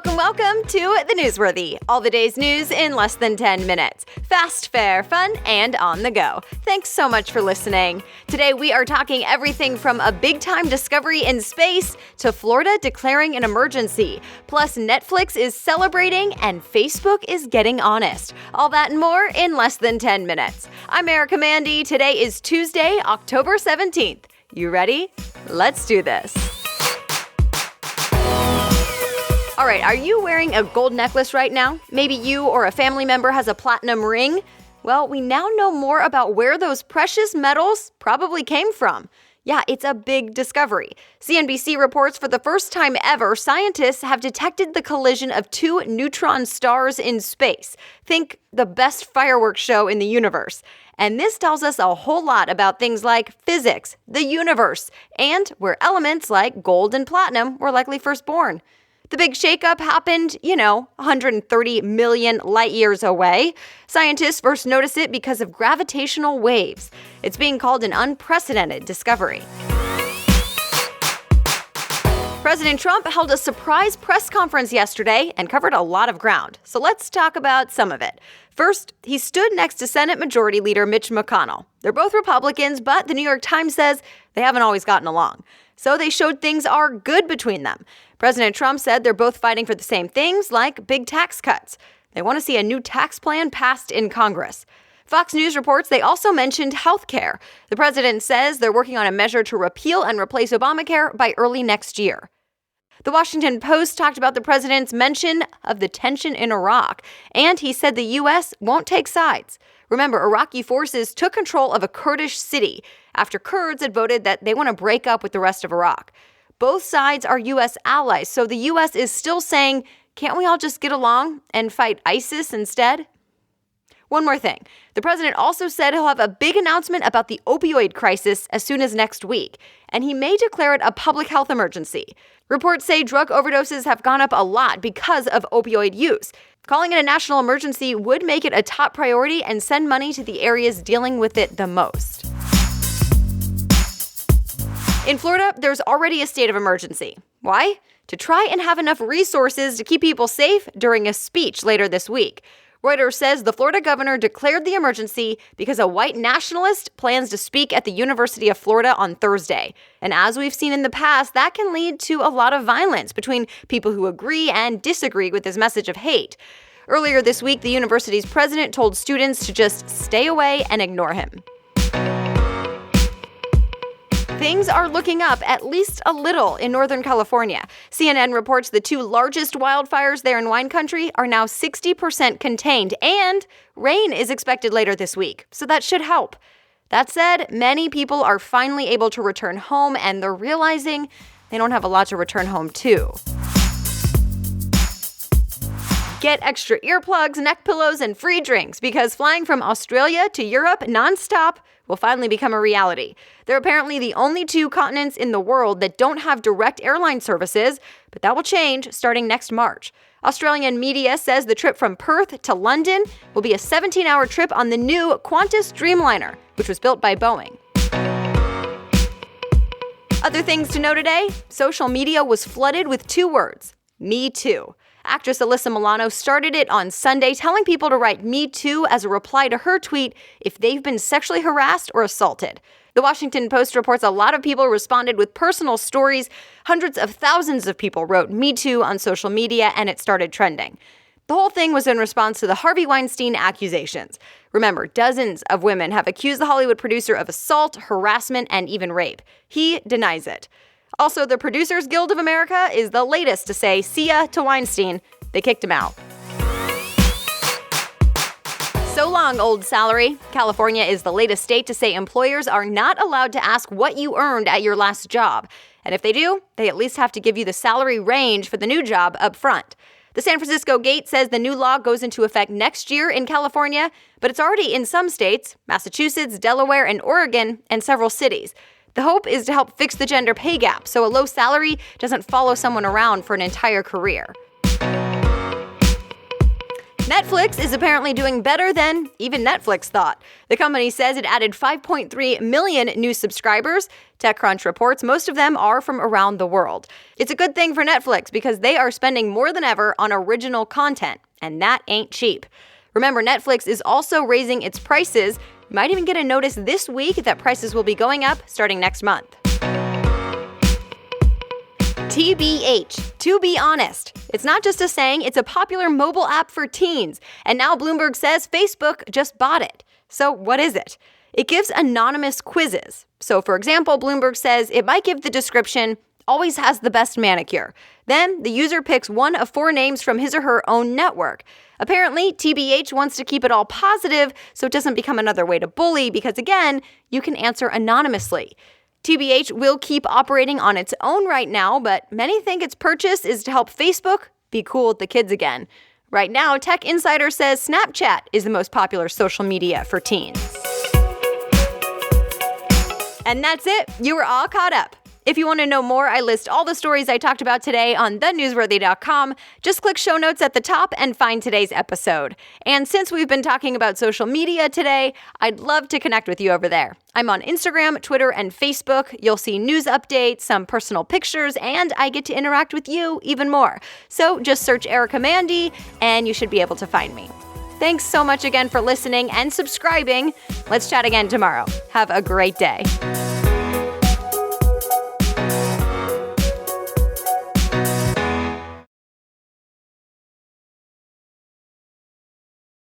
Welcome to The Newsworthy. All the day's news in less than 10 minutes. Fast, fair, fun, and on the go. Thanks so much for listening. Today we are talking everything from a big-time discovery in space to Florida declaring an emergency. Plus, Netflix is celebrating and Facebook is getting honest. All that and more in less than 10 minutes. I'm Erica Mandy. Today is Tuesday, October 17th. You ready? Let's do this. All right, are you wearing a gold necklace right now? Maybe you or a family member has a platinum ring? Well, we now know more about where those precious metals probably came from. Yeah, it's a big discovery. CNBC reports for the first time ever, scientists have detected the collision of two neutron stars in space. Think the best fireworks show in the universe. And this tells us a whole lot about things like physics, the universe, and where elements like gold and platinum were likely first born. The big shakeup happened, 130 million light years away. Scientists first noticed it because of gravitational waves. It's being called an unprecedented discovery. President Trump held a surprise press conference yesterday and covered a lot of ground. So let's talk about some of it. First, he stood next to Senate Majority Leader Mitch McConnell. They're both Republicans, but the New York Times says they haven't always gotten along. So they showed things are good between them. President Trump said they're both fighting for the same things, like big tax cuts. They want to see a new tax plan passed in Congress. Fox News reports they also mentioned health care. The president says they're working on a measure to repeal and replace Obamacare by early next year. The Washington Post talked about the president's mention of the tension in Iraq, and he said the U.S. won't take sides. Remember, Iraqi forces took control of a Kurdish city after Kurds had voted that they want to break up with the rest of Iraq. Both sides are U.S. allies, so the U.S. is still saying, can't we all just get along and fight ISIS instead? One more thing. The president also said he'll have a big announcement about the opioid crisis as soon as next week, and he may declare it a public health emergency. Reports say drug overdoses have gone up a lot because of opioid use. Calling it a national emergency would make it a top priority and send money to the areas dealing with it the most. In Florida, there's already a state of emergency. Why? To try and have enough resources to keep people safe during a speech later this week. Reuters says the Florida governor declared the emergency because a white nationalist plans to speak at the University of Florida on Thursday. And as we've seen in the past, that can lead to a lot of violence between people who agree and disagree with his message of hate. Earlier this week, the university's president told students to just stay away and ignore him. Things are looking up at least a little in Northern California. CNN reports the two largest wildfires there in wine country are now 60% contained, and rain is expected later this week, so that should help. That said, many people are finally able to return home, and they're realizing they don't have a lot to return home to. Get extra earplugs, neck pillows, and free drinks because flying from Australia to Europe nonstop will finally become a reality. They're apparently the only two continents in the world that don't have direct airline services, but that will change starting next March. Australian media says the trip from Perth to London will be a 17-hour trip on the new Qantas Dreamliner, which was built by Boeing. Other things to know today, social media was flooded with two words, Me Too. Actress Alyssa Milano started it on Sunday, telling people to write Me Too as a reply to her tweet if they've been sexually harassed or assaulted. The Washington Post reports a lot of people responded with personal stories. Hundreds of thousands of people wrote Me Too on social media, and it started trending. The whole thing was in response to the Harvey Weinstein accusations. Remember, dozens of women have accused the Hollywood producer of assault, harassment, and even rape. He denies it. Also, the Producers Guild of America is the latest to say see ya to Weinstein. They kicked him out. So long, old salary. California is the latest state to say employers are not allowed to ask what you earned at your last job. And if they do, they at least have to give you the salary range for the new job up front. The San Francisco Gate says the new law goes into effect next year in California, but it's already in some states, Massachusetts, Delaware, and Oregon, and several cities. The hope is to help fix the gender pay gap so a low salary doesn't follow someone around for an entire career. Netflix is apparently doing better than even Netflix thought. The company says it added 5.3 million new subscribers. TechCrunch reports most of them are from around the world. It's a good thing for Netflix because they are spending more than ever on original content, and that ain't cheap. Remember, Netflix is also raising its prices. You might even get a notice this week that prices will be going up starting next month. TBH, to be honest. It's not just a saying, it's a popular mobile app for teens. And now Bloomberg says Facebook just bought it. So what is it? It gives anonymous quizzes. So for example, Bloomberg says it might give the description, always has the best manicure. Then the user picks one of 4 names from his or her own network. Apparently, TBH wants to keep it all positive so it doesn't become another way to bully because, again, you can answer anonymously. TBH will keep operating on its own right now, but many think its purchase is to help Facebook be cool with the kids again. Right now, Tech Insider says Snapchat is the most popular social media for teens. And that's it. You were all caught up. If you want to know more, I list all the stories I talked about today on thenewsworthy.com. Just click show notes at the top and find today's episode. And since we've been talking about social media today, I'd love to connect with you over there. I'm on Instagram, Twitter, and Facebook. You'll see news updates, some personal pictures, and I get to interact with you even more. So just search Erica Mandy, and you should be able to find me. Thanks so much again for listening and subscribing. Let's chat again tomorrow. Have a great day.